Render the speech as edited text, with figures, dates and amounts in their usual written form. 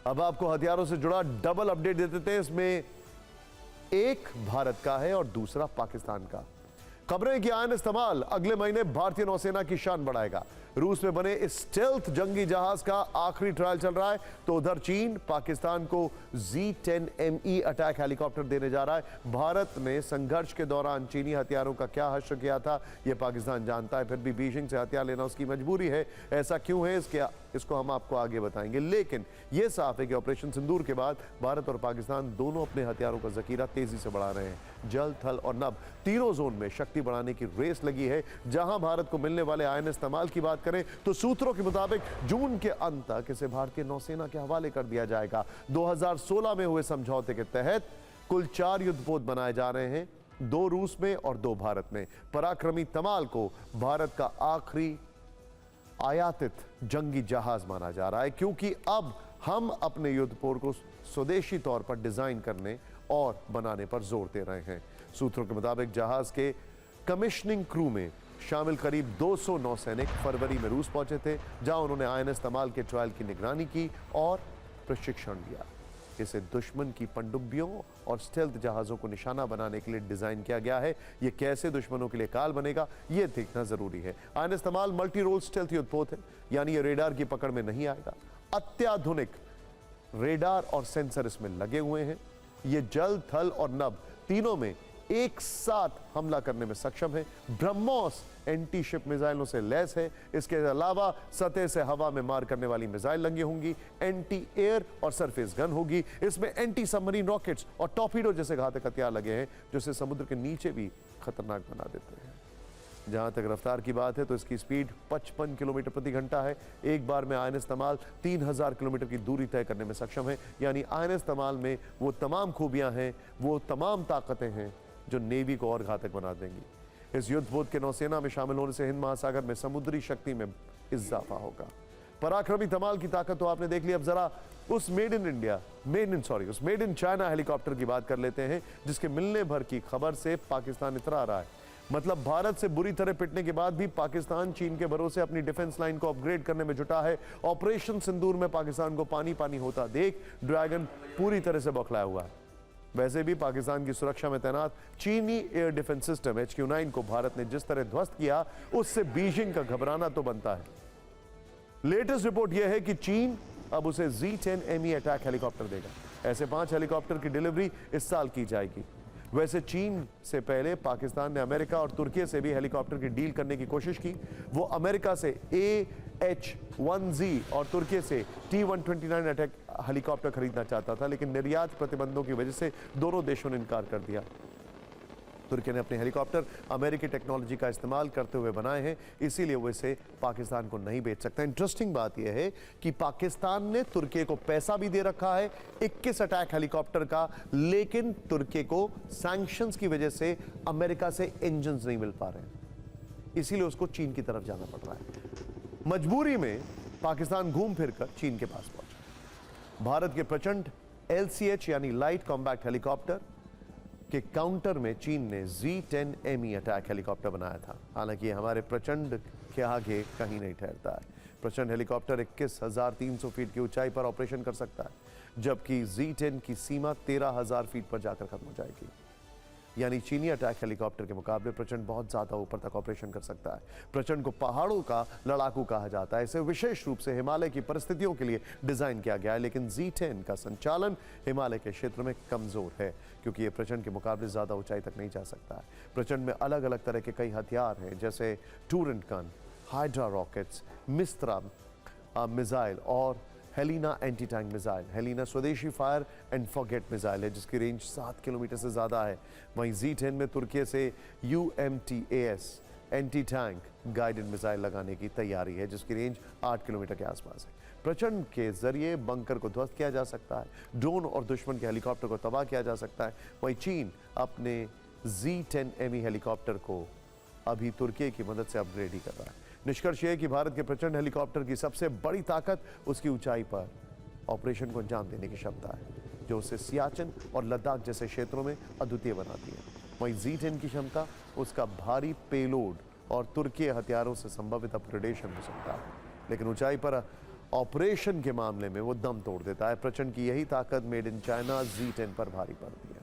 अब आपको हथियारों से जुड़ा डबल अपडेट दे देते हैं। इसमें एक भारत का है और दूसरा पाकिस्तान का। खबरें कि आयन इस्तेमाल अगले महीने भारतीय नौसेना की शान बढ़ाएगा। रूस में बने इस स्टेल्थ जंगी जहाज का आखिरी ट्रायल चल रहा है, तो उधर चीन पाकिस्तान को Z-10ME अटैक हेलीकॉप्टर देने जा रहा है। भारत ने संघर्ष के दौरान चीनी हथियारों का क्या हश्र किया था, यह पाकिस्तान जानता है, फिर भी बीजिंग से हथियार लेना उसकी मजबूरी है। ऐसा क्यों है, इसको हम आपको आगे बताएंगे। लेकिन यह साफ है कि ऑपरेशन सिंदूर के बाद भारत और पाकिस्तान दोनों अपने हथियारों का जखीरा तेजी से बढ़ा रहे हैं। जल, थल और नभ तीनों जोन में शक्ति बढ़ाने की रेस लगी है। जहां भारत को मिलने वाले आयन इस्तेमाल की बात करें तो सूत्रों के मुताबिक जून के अंत तक इसे भारतीय नौसेना के हवाले कर दिया जाएगा। 2016 में हुए समझौते के तहत कुल 4 युद्धपोत बनाए जा रहे हैं, 2 रूस में और 2 भारत में। पराक्रमी तमाल को भारत का आखिरी आयातित जंगी जहाज माना जा रहा है, क्योंकि अब हम अपने युद्धपोत को स्वदेशी तौर पर डिजाइन करने और बनाने पर जोर दे रहे हैं। सूत्रों के मुताबिक जहाज के कमिश्निंग क्रू में शामिल करीब 200 नौसैनिक फरवरी में रूस पहुंचे थे, जहां उन्होंने आयन इस्तेमाल के ट्रायल की निगरानी की और प्रशिक्षण दिया। इसे दुश्मन की पनडुब्बियों और स्टेल्थ जहाजों को निशाना बनाने के लिए डिजाइन किया गया है। यह कैसे दुश्मनों के लिए काल बनेगा, यह देखना जरूरी है। आयन इस्तेमाल मल्टी रोल स्टेल्थ युद्धपोत है, यानी यह रेडार की पकड़ में नहीं आएगा। अत्याधुनिक रेडार और सेंसर इसमें लगे हुए हैं। यह जल, थल और नभ तीनों में एक साथ हमला करने में सक्षम है। ब्रह्मोस एंटी शिप मिसाइलों से लैस है। इसके अलावा सतह से हवा में मार करने वाली मिसाइल लगी होंगी, एंटी एयर और सरफेस गन होगी। इसमें एंटी सबमरीन रॉकेट्स और टॉर्पीडो जैसे घातक हथियार लगे हैं, जो इसे समुद्र के नीचे भी खतरनाक बना देते हैं। जहां तक रफ्तार की बात है तो इसकी स्पीड 55 किलोमीटर प्रति घंटा है। एक बार में आयन इस्तेमाल 3000 किलोमीटर की दूरी तय करने में सक्षम है। यानी आयन इस्तेमाल में वो तमाम खूबियां हैं, वो तमाम ताकतें हैं जो नेवी को और घातक बना देंगी। इस युद्धपोत के नौसेना में शामिल होने से हिंद महासागर में समुद्री शक्ति में इजाफा होगा। पराक्रमी तमाल की ताकत तो आपने देख ली। अब जरा उस मेड इन चाइना हेलीकॉप्टर की बात कर लेते हैं, जिसके मिलने भर की खबर से पाकिस्तान इतरा रहा है। मतलब भारत से बुरी तरह पिटने के बाद भी पाकिस्तान चीन के भरोसे अपनी डिफेंस लाइन को अपग्रेड करने में जुटा है। ऑपरेशन सिंदूर में पाकिस्तान को पानी पानी होता देख ड्रैगन पूरी तरह से बौखलाया हुआ है। वैसे भी पाकिस्तान की सुरक्षा में तैनात चीनी एयर डिफेंस सिस्टम HQ-9 को भारत ने जिस तरह ध्वस्त किया, उससे बीजिंग का घबराना तो बनता है। लेटेस्ट रिपोर्ट यह है कि चीन अब उसे Z-10ME अटैक हेलीकॉप्टर देगा। ऐसे 5 हेलीकॉप्टर की डिलीवरी इस साल की जाएगी। वैसे चीन से पहले पाकिस्तान ने अमेरिका और तुर्की से भी हेलीकॉप्टर की डील करने की कोशिश की। वो अमेरिका से AH-1Z और तुर्की से T-129 अटैक हेलीकॉप्टर खरीदना चाहता था, लेकिन निर्यात प्रतिबंधों की वजह से दोनों देशों ने इनकार कर दिया। तुर्की ने अपने हेलीकॉप्टर अमेरिकी टेक्नोलॉजी का इस्तेमाल करते हुए बनाए हैं, इसीलिए वो इसे पाकिस्तान को नहीं बेच सकता। इंटरेस्टिंग बात यह है कि पाकिस्तान ने तुर्की को पैसा भी दे रखा है 21 अटैक हेलीकॉप्टर का, लेकिन तुर्की को सैंक्शंस की वजह से अमेरिका से इंजन्स नहीं मिल पा रहे हैं, इसीलिए उसको चीन की तरफ जाना पड़ रहा है। मजबूरी में पाकिस्तान घूम फिर कर चीन के पास पहुंचा। भारत के प्रचंड LCH यानी लाइट कॉम्बैक्ट हेलीकॉप्टर के काउंटर में चीन ने Z-10ME अटैक हेलीकॉप्टर बनाया था। हालांकि हमारे प्रचंड के आगे कहीं नहीं ठहरता है। प्रचंड हेलीकॉप्टर 21,300 फीट की ऊंचाई पर ऑपरेशन कर सकता है, जबकि Z-10 की सीमा 13,000 फीट पर जाकर खत्म हो जाएगी। यानी चीनी अटैक हेलीकॉप्टर के मुकाबले प्रचंड बहुत ज्यादा ऊपर तक ऑपरेशन कर सकता है। प्रचंड को पहाड़ों का लड़ाकू कहा जाता है। इसे विशेष रूप से हिमालय की परिस्थितियों के लिए डिजाइन किया गया है, लेकिन Z-10 का संचालन हिमालय के क्षेत्र में कमजोर है, क्योंकि यह प्रचंड के मुकाबले ज्यादा ऊंचाई तक नहीं जा सकता है। प्रचंड में अलग अलग तरह के कई हथियार हैं, जैसे turret gun, hydra rockets, Mistral missile और Helina anti tank missile. Helina स्वदेशी फायर एंड फॉरगेट मिसाइल है, जिसकी रेंज 7 किलोमीटर से ज़्यादा है। वहीं Z-10 में तुर्की से UMTAS anti tank guided missile लगाने की तैयारी है, जिसकी रेंज 8 किलोमीटर के आसपास है। प्रचंड के जरिए बंकर को ध्वस्त किया जा सकता है, ड्रोन और दुश्मन के हेलीकॉप्टर को तबाह किया जा सकता है। वहीं चीन अपने Z-10ME हेलीकॉप्टर को अभी तुर्की की मदद से अपग्रेड ही कर रहा है। निष्कर्ष यह है कि भारत के प्रचंड हेलीकॉप्टर की सबसे बड़ी ताकत उसकी ऊंचाई पर ऑपरेशन को अंजाम देने की क्षमता है, जो उसे सियाचिन और लद्दाख जैसे क्षेत्रों में अद्वितीय बनाती है। वहीं Z-10 की क्षमता उसका भारी पेलोड और तुर्की हथियारों से संभवित अपग्रेडेशन हो सकता है, लेकिन ऊंचाई पर ऑपरेशन के मामले में वो दम तोड़ देता है। प्रचंड की यही ताकत मेड इन चाइना Z10 पर भारी पड़ती है।